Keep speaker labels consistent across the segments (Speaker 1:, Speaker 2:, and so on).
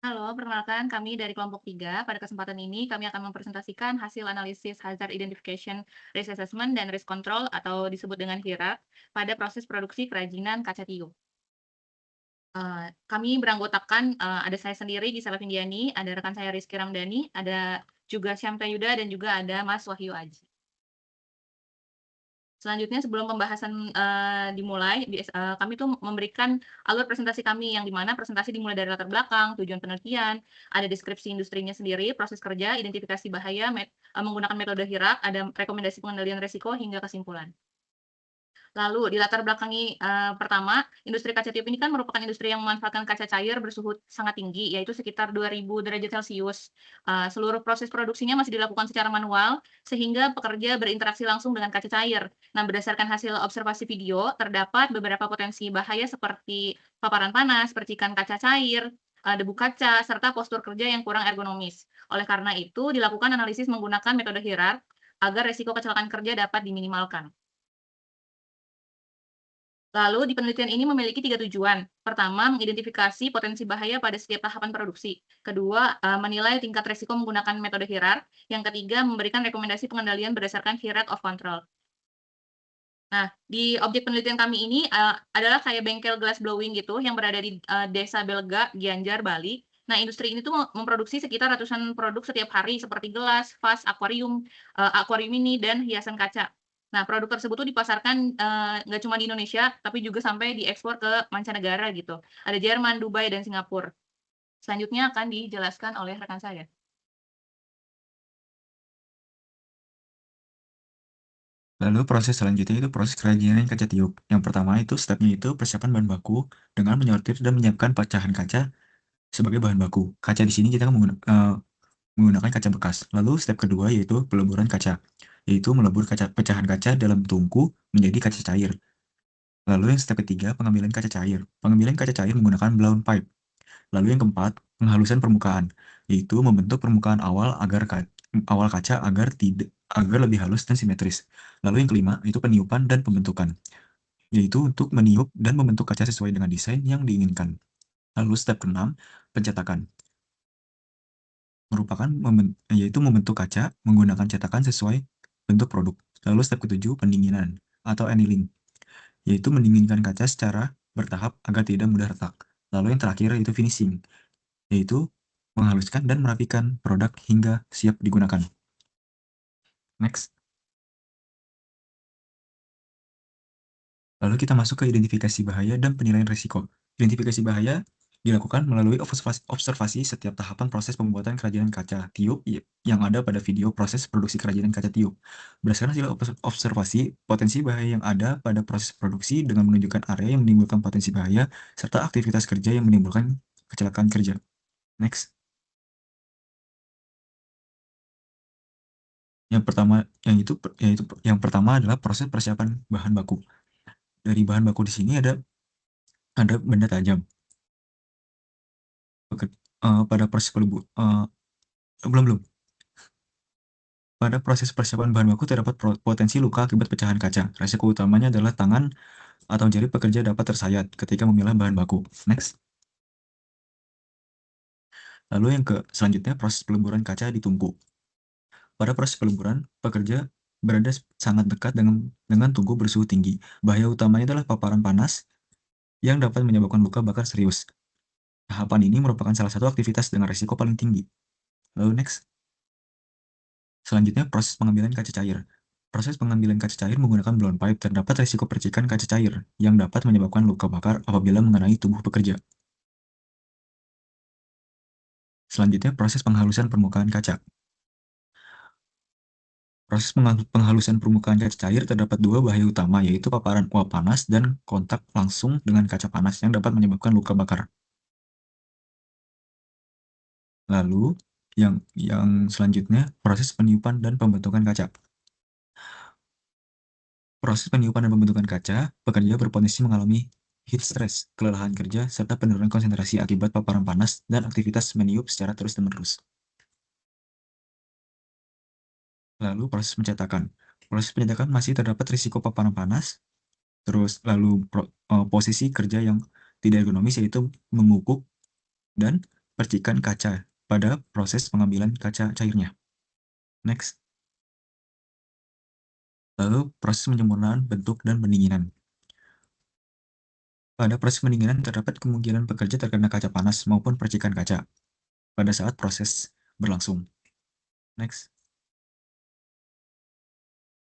Speaker 1: Halo, perkenalkan kami dari kelompok 3. Pada kesempatan ini kami akan mempresentasikan hasil analisis Hazard Identification, Risk Assessment, dan Risk Control atau disebut dengan HIRAC pada proses produksi kerajinan kaca tiup. Kami beranggotakan, ada saya sendiri Gisela Vindiani, ada rekan saya Rizky Ramdhani, ada juga Syamta Yuda, dan juga ada Mas Wahyu Aji. Selanjutnya sebelum pembahasan, dimulai, kami tuh memberikan alur presentasi kami, yang di mana presentasi dimulai dari latar belakang, tujuan penelitian, ada deskripsi industrinya sendiri, proses kerja, identifikasi bahaya, menggunakan metode HIRAC, ada rekomendasi pengendalian resiko, hingga kesimpulan. Lalu di latar belakangi, pertama, industri kaca tiup ini kan merupakan industri yang memanfaatkan kaca cair bersuhu sangat tinggi, yaitu sekitar 2000 derajat Celcius. Seluruh proses produksinya masih dilakukan secara manual, sehingga pekerja berinteraksi langsung dengan kaca cair. Nah, berdasarkan hasil observasi video, terdapat beberapa potensi bahaya seperti paparan panas, percikan kaca cair, debu kaca, serta postur kerja yang kurang ergonomis. Oleh karena itu, dilakukan analisis menggunakan metode HIRAR agar resiko kecelakaan kerja dapat diminimalkan. Lalu di penelitian ini memiliki 3 tujuan. Pertama, mengidentifikasi potensi bahaya pada setiap tahapan produksi. Kedua, menilai tingkat resiko menggunakan metode HIRAR. Yang ketiga, memberikan rekomendasi pengendalian berdasarkan HIRAR of control. Nah, di objek penelitian kami ini, adalah kayak bengkel glass blowing gitu yang berada di, Desa Belga, Gianyar, Bali. Nah, industri ini tuh memproduksi sekitar ratusan produk setiap hari seperti gelas, vas, akuarium, akuarium mini, dan hiasan kaca. Nah, produk tersebut tuh dipasarkan, nggak cuma di Indonesia, tapi juga sampai diekspor ke mancanegara gitu. Ada Jerman, Dubai, dan Singapura. Selanjutnya akan dijelaskan oleh rekan saya.
Speaker 2: Lalu proses selanjutnya itu proses kerajinan kaca tiup. Yang pertama itu stepnya itu persiapan bahan baku dengan menyortir dan menyiapkan pecahan kaca sebagai bahan baku. Kaca di sini kita menggunakan kaca bekas. Lalu step kedua yaitu peleburan kaca, yaitu melebur pecahan kaca dalam tungku menjadi kaca cair. Lalu yang step ketiga pengambilan kaca cair. Pengambilan kaca cair menggunakan blown pipe. Lalu yang keempat, penghalusan permukaan, yaitu membentuk permukaan awal kaca agar lebih halus dan simetris. Lalu yang kelima, itu peniupan dan pembentukan, yaitu untuk meniup dan membentuk kaca sesuai dengan desain yang diinginkan. Lalu step keenam, pencetakan, yaitu membentuk kaca menggunakan cetakan sesuai bentuk produk. Lalu step ketujuh, pendinginan atau annealing, yaitu mendinginkan kaca secara bertahap agar tidak mudah retak. Lalu yang terakhir yaitu finishing, yaitu menghaluskan dan merapikan produk hingga siap digunakan. Next. Lalu kita masuk ke identifikasi bahaya dan penilaian risiko. Identifikasi bahaya dilakukan melalui observasi setiap tahapan proses pembuatan kerajinan kaca tiup yang ada pada video proses produksi kerajinan kaca tiup. Berdasarkan hasil observasi, potensi bahaya yang ada pada proses produksi dengan menunjukkan area yang menimbulkan potensi bahaya serta aktivitas kerja yang menimbulkan kecelakaan kerja. Next. Yang pertama adalah proses persiapan bahan baku. Dari bahan baku di sini ada benda tajam. Pada proses belum belum. Pada proses persiapan bahan baku terdapat potensi luka akibat pecahan kaca. Resiko utamanya adalah tangan atau jari pekerja dapat tersayat ketika memilah bahan baku. Next. Lalu yang selanjutnya proses peleburan kaca di tungku. Pada proses peleburan, pekerja berada sangat dekat dengan tungku bersuhu tinggi. Bahaya utamanya adalah paparan panas yang dapat menyebabkan luka bakar serius. Tahapan ini merupakan salah satu aktivitas dengan risiko paling tinggi. Lalu next. Selanjutnya proses pengambilan kaca cair. Proses pengambilan kaca cair menggunakan blown pipe terdapat risiko percikan kaca cair yang dapat menyebabkan luka bakar apabila mengenai tubuh pekerja. Selanjutnya proses penghalusan permukaan kaca. Proses penghalusan permukaan kaca cair terdapat dua bahaya utama, yaitu paparan uap panas dan kontak langsung dengan kaca panas yang dapat menyebabkan luka bakar. Lalu yang selanjutnya proses peniupan dan pembentukan kaca. Proses peniupan dan pembentukan kaca, pekerja berpotensi mengalami heat stress, kelelahan kerja, serta penurunan konsentrasi akibat paparan panas dan aktivitas meniup secara terus-menerus. Lalu proses pencetakan. Proses pencetakan masih terdapat risiko paparan panas, posisi kerja yang tidak ergonomis yaitu memupuk dan percikan kaca pada proses pengambilan kaca cairnya. Next. Lalu proses penyempurnaan bentuk dan pendinginan. Pada proses pendinginan terdapat kemungkinan pekerja terkena kaca panas maupun percikan kaca pada saat proses berlangsung. Next.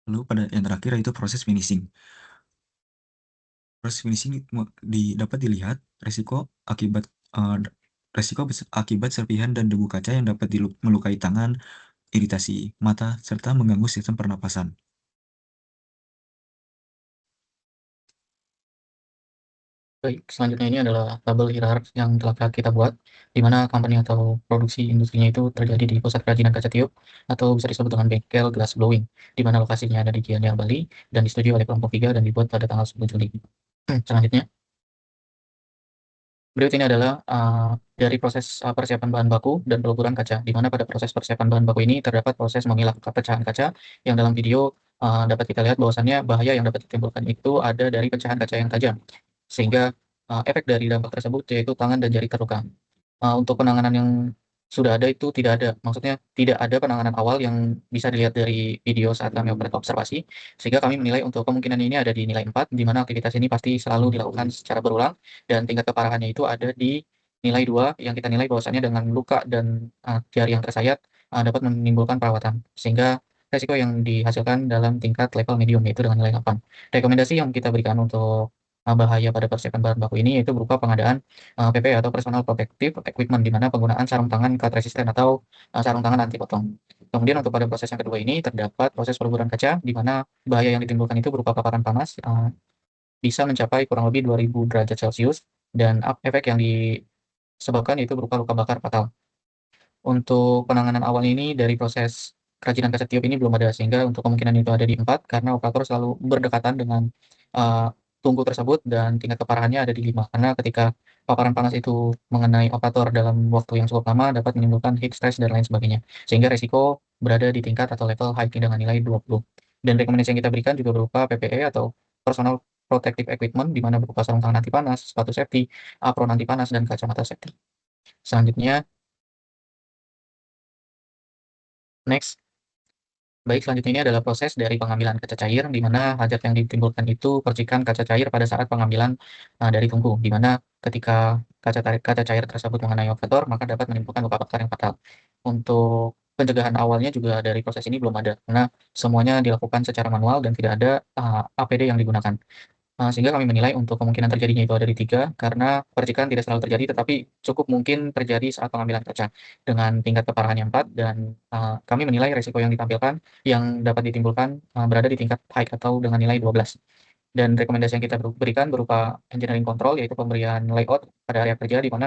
Speaker 2: Lalu pada yang terakhir yaitu proses finishing. Proses finishing dapat dilihat resiko akibat serpihan dan debu kaca yang dapat melukai tangan, iritasi mata, serta mengganggu sistem pernapasan.
Speaker 3: Baik, selanjutnya ini adalah tabel hierarki yang telah kita buat, di mana company atau produksi industrinya itu terjadi di pusat kerajinan kaca tiup, atau bisa disebut dengan bengkel glass blowing, di mana lokasinya ada di Gianyar, Bali, dan disetujui oleh kelompok 3 dan dibuat pada tanggal 10 Juli. Selanjutnya, berikut ini adalah dari proses persiapan bahan baku dan peleburan kaca, di mana pada proses persiapan bahan baku ini terdapat proses memilah pecahan kaca yang dalam video dapat kita lihat bahwasannya bahaya yang dapat ditimbulkan itu ada dari pecahan kaca yang tajam, sehingga efek dari dampak tersebut yaitu tangan dan jari terluka. Untuk penanganan yang sudah ada itu tidak ada, maksudnya tidak ada penanganan awal yang bisa dilihat dari video saat kami observasi, sehingga kami menilai untuk kemungkinan ini ada di nilai 4, di mana aktivitas ini pasti selalu dilakukan secara berulang, dan tingkat keparahannya itu ada di nilai 2, yang kita nilai bahwasannya dengan luka dan jari yang tersayat dapat menimbulkan perawatan, sehingga resiko yang dihasilkan dalam tingkat level medium yaitu dengan nilai 8. Rekomendasi yang kita berikan untuk bahaya pada persiapan bahan baku ini yaitu berupa pengadaan PPE atau Personal Protective Equipment, di mana penggunaan sarung tangan cut resisten atau sarung tangan anti potong. Kemudian untuk pada proses yang kedua ini terdapat proses peleburan kaca, di mana bahaya yang ditimbulkan itu berupa paparan panas bisa mencapai kurang lebih 2000 derajat Celcius, dan efek yang disebabkan yaitu berupa luka bakar fatal. Untuk penanganan awal ini dari proses kerajinan kaca tiup ini belum ada, sehingga untuk kemungkinan itu ada di 4, karena operator selalu berdekatan dengan tungku tersebut, dan tingkat keparahannya ada di 5, karena ketika paparan panas itu mengenai operator dalam waktu yang cukup lama dapat menimbulkan heat stress dan lain sebagainya, sehingga resiko berada di tingkat atau level high dengan nilai 20. Dan rekomendasi yang kita berikan juga berupa PPE atau Personal Protective Equipment, di mana berupa sarung tangan anti panas, sepatu safety, apron anti panas, dan kacamata safety. Selanjutnya, next. Baik, selanjutnya ini adalah proses dari pengambilan kaca cair, di mana hajat yang ditimbulkan itu percikan kaca cair pada saat pengambilan dari tungku, di mana ketika kaca cair tersebut mengenai operator, maka dapat menimbulkan luka bakar yang fatal. Untuk pencegahan awalnya juga dari proses ini belum ada, karena semuanya dilakukan secara manual dan tidak ada APD yang digunakan. Sehingga kami menilai untuk kemungkinan terjadinya itu ada di 3, karena percikan tidak selalu terjadi, tetapi cukup mungkin terjadi saat pengambilan kaca dengan tingkat keparahan yang 4, dan kami menilai risiko yang ditampilkan yang dapat ditimbulkan berada di tingkat high atau dengan nilai 12. Dan rekomendasi yang kita berikan berupa engineering control, yaitu pemberian layout pada area kerja, di mana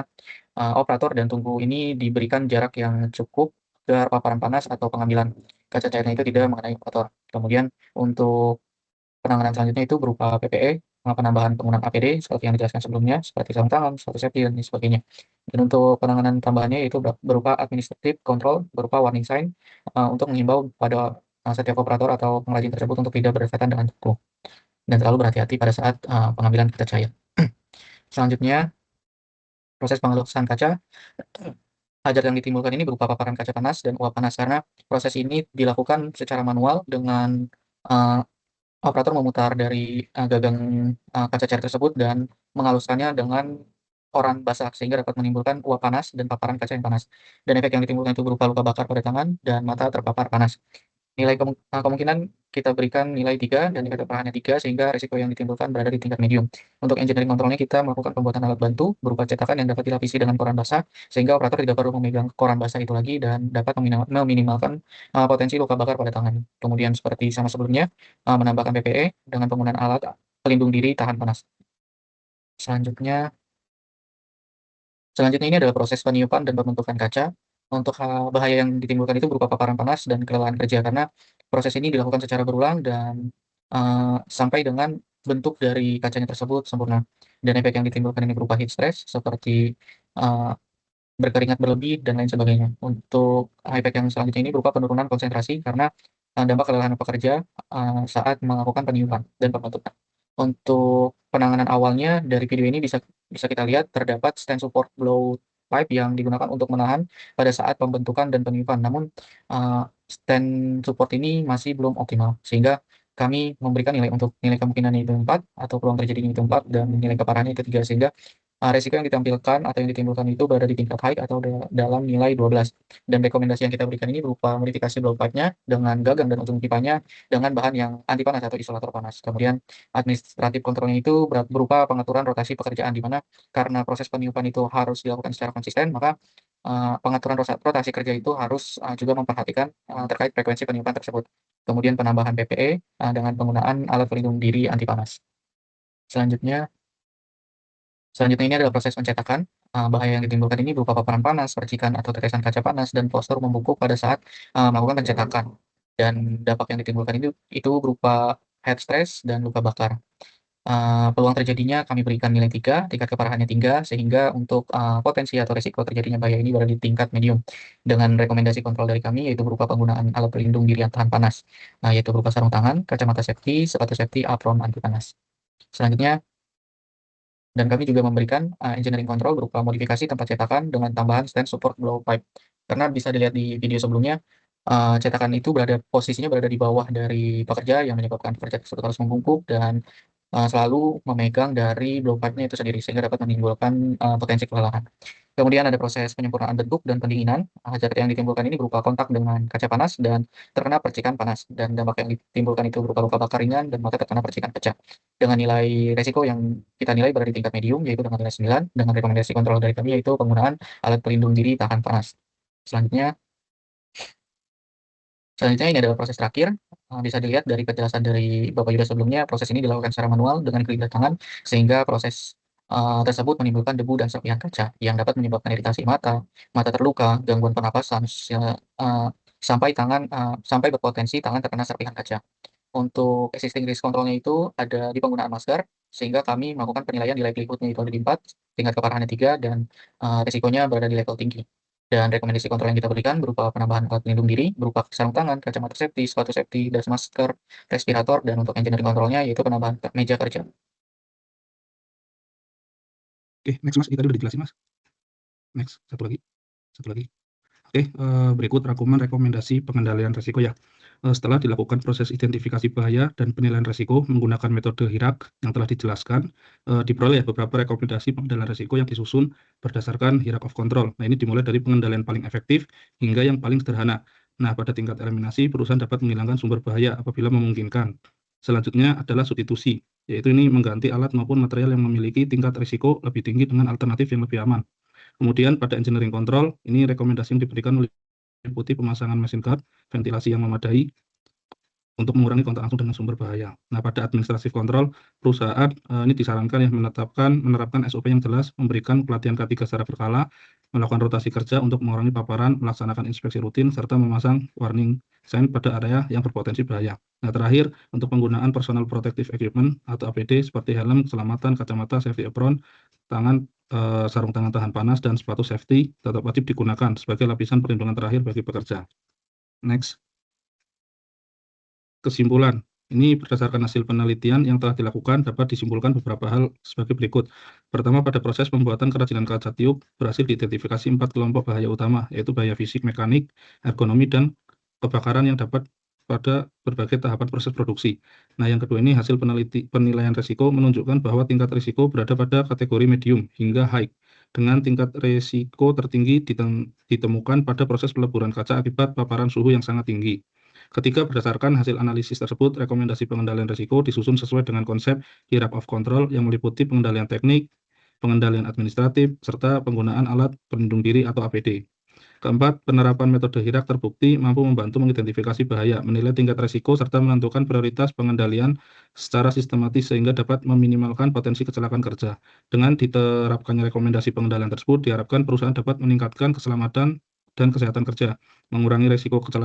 Speaker 3: operator dan tungku ini diberikan jarak yang cukup agar paparan panas atau pengambilan kaca cairnya itu tidak mengenai operator. Kemudian untuk penanganan selanjutnya itu berupa PPE, penambahan penggunaan APD seperti yang dijelaskan sebelumnya, seperti sarung tangan, sepatu safety, dan lain sebagainya. Dan untuk penanganan tambahannya itu berupa administrative control, berupa warning sign, untuk mengimbau pada setiap operator atau pengrajin tersebut untuk tidak berdekatan dengan toko, dan selalu berhati-hati pada saat pengambilan kaca cair. Selanjutnya, proses pengeluaran kaca. Hajat yang ditimbulkan ini berupa paparan kaca panas dan uap panas, karena proses ini dilakukan secara manual dengan operator memutar dari gagang kaca cair tersebut dan menghaluskannya dengan koran basah, sehingga dapat menimbulkan uap panas dan paparan kaca yang panas. Dan efek yang ditimbulkan itu berupa luka bakar pada tangan dan mata terpapar panas. Nilai kemungkinan kita berikan nilai 3 dan tingkat keparahannya 3, sehingga risiko yang ditimbulkan berada di tingkat medium. Untuk engineering kontrolnya kita melakukan pembuatan alat bantu berupa cetakan yang dapat dilapisi dengan koran basah, sehingga operator tidak perlu memegang koran basah itu lagi dan dapat meminimalkan potensi luka bakar pada tangan. Kemudian seperti sama sebelumnya, menambahkan PPE dengan penggunaan alat pelindung diri tahan panas. Selanjutnya ini adalah proses peniupan dan pembentukan kaca. Untuk bahaya yang ditimbulkan itu berupa paparan panas dan kelelahan kerja, karena proses ini dilakukan secara berulang dan sampai dengan bentuk dari kacanya tersebut sempurna. Dan efek yang ditimbulkan ini berupa heat stress seperti berkeringat berlebih dan lain sebagainya. Untuk efek yang selanjutnya ini berupa penurunan konsentrasi karena dampak kelelahan pekerja saat melakukan peniupan dan pembentukan. Untuk penanganan awalnya dari video ini bisa kita lihat terdapat stand support blow pipe yang digunakan untuk menahan pada saat pembentukan dan peniupan. Namun, stand support ini masih belum optimal, sehingga kami memberikan nilai untuk nilai kemungkinannya itu 4 atau peluang terjadinya itu 4 dan nilai keparahannya itu 3, sehingga resiko yang ditampilkan atau yang ditimbulkan itu berada di tingkat high atau dalam nilai 12. Dan rekomendasi yang kita berikan ini berupa modifikasi blowpipe-nya dengan gagang dan ujung pipanya dengan bahan yang anti panas atau isolator panas. Kemudian administratif kontrolnya itu berupa pengaturan rotasi pekerjaan, di mana karena proses peniupan itu harus dilakukan secara konsisten, maka pengaturan rotasi kerja itu harus juga memperhatikan terkait frekuensi peniupan tersebut. Kemudian penambahan PPE dengan penggunaan alat pelindung diri anti panas. Selanjutnya ini adalah proses pencetakan. Bahaya yang ditimbulkan ini berupa paparan panas, percikan atau tetesan kaca panas, dan postur membungkuk pada saat melakukan pencetakan. Dan dampak yang ditimbulkan itu berupa head stress dan luka bakar. Peluang terjadinya kami berikan nilai 3, tingkat keparahannya 3, sehingga untuk potensi atau resiko terjadinya bahaya ini berada di tingkat medium. Dengan rekomendasi kontrol dari kami yaitu berupa penggunaan alat pelindung diri yang tahan panas, yaitu berupa sarung tangan, kacamata safety, sepatu safety, apron anti panas. Selanjutnya, dan kami juga memberikan engineering control berupa modifikasi tempat cetakan dengan tambahan stand support blowpipe. Karena bisa dilihat di video sebelumnya, cetakan itu posisinya berada di bawah dari pekerja, yang menyebabkan pekerja tersebut harus membungkuk dan selalu memegang dari blowpipe-nya itu sendiri, sehingga dapat menimbulkan potensi kelelahan. Kemudian ada proses penyempurnaan bentuk dan pendinginan. Zat yang ditimbulkan ini berupa kontak dengan kaca panas dan terkena percikan panas, dan dampak yang ditimbulkan itu berupa luka bakar ringan dan mata terkena percikan kaca. Dengan nilai resiko yang kita nilai berada di tingkat medium, yaitu dengan nilai 9, dengan rekomendasi kontrol dari kami yaitu penggunaan alat pelindung diri tahan panas. Selanjutnya ini adalah proses terakhir. Bisa dilihat dari penjelasan dari Bapak Yuda sebelumnya, proses ini dilakukan secara manual dengan kelingking tangan, sehingga proses tersebut menimbulkan debu dan serpihan kaca yang dapat menyebabkan iritasi mata terluka, gangguan pernapasan, sampai berpotensi tangan terkena serpihan kaca. Untuk existing risk control-nya itu ada di penggunaan masker, sehingga kami melakukan penilaian di likelihood-nya itu ada di 4, tingkat keparahannya 3, dan risikonya berada di level tinggi. Dan rekomendasi kontrol yang kita berikan berupa penambahan alat pelindung diri, berupa sarung tangan, kacamata safety, sepatu safety, das masker, respirator, dan untuk engineering kontrolnya yaitu penambahan meja kerja.
Speaker 4: Oke, next Mas, ini tadi udah dijelasin Mas. Next, satu lagi. Oke, berikut rangkuman rekomendasi pengendalian risiko ya. Setelah dilakukan proses identifikasi bahaya dan penilaian risiko menggunakan metode HIRAK yang telah dijelaskan, diperoleh beberapa rekomendasi pengendalian risiko yang disusun berdasarkan HIRAK of control. Nah, ini dimulai dari pengendalian paling efektif hingga yang paling sederhana. Nah, pada tingkat eliminasi, perusahaan dapat menghilangkan sumber bahaya apabila memungkinkan. Selanjutnya adalah substitusi, yaitu ini mengganti alat maupun material yang memiliki tingkat risiko lebih tinggi dengan alternatif yang lebih aman. Kemudian pada engineering control, ini rekomendasi yang diberikan meliputi pemasangan mesin guard, ventilasi yang memadai untuk mengurangi kontak langsung dengan sumber bahaya. Nah, pada administratif kontrol, perusahaan ini disarankan ya menerapkan SOP yang jelas, memberikan pelatihan K3 secara berkala, melakukan rotasi kerja untuk mengurangi paparan, melaksanakan inspeksi rutin, serta memasang warning sign pada area yang berpotensi bahaya. Nah, terakhir, untuk penggunaan personal protective equipment atau APD seperti helm, keselamatan, kacamata, safety apron, sarung tangan tahan panas, dan sepatu safety tetap wajib digunakan sebagai lapisan perlindungan terakhir bagi pekerja. Next. Kesimpulan, ini berdasarkan hasil penelitian yang telah dilakukan dapat disimpulkan beberapa hal sebagai berikut. Pertama, pada proses pembuatan kerajinan kaca tiup berhasil diidentifikasi 4 kelompok bahaya utama, yaitu bahaya fisik, mekanik, ergonomi, dan kebakaran yang dapat pada berbagai tahapan proses produksi. Nah, yang kedua ini hasil penilaian risiko menunjukkan bahwa tingkat risiko berada pada kategori medium hingga high, dengan tingkat risiko tertinggi ditemukan pada proses peleburan kaca akibat paparan suhu yang sangat tinggi. Ketiga, berdasarkan hasil analisis tersebut, rekomendasi pengendalian risiko disusun sesuai dengan konsep HIRAK of control yang meliputi pengendalian teknik, pengendalian administratif, serta penggunaan alat pelindung diri atau APD. Keempat, penerapan metode HIRAK terbukti mampu membantu mengidentifikasi bahaya, menilai tingkat risiko, serta menentukan prioritas pengendalian secara sistematis sehingga dapat meminimalkan potensi kecelakaan kerja. Dengan diterapkannya rekomendasi pengendalian tersebut, diharapkan perusahaan dapat meningkatkan keselamatan dan kesehatan kerja, mengurangi risiko kecelakaan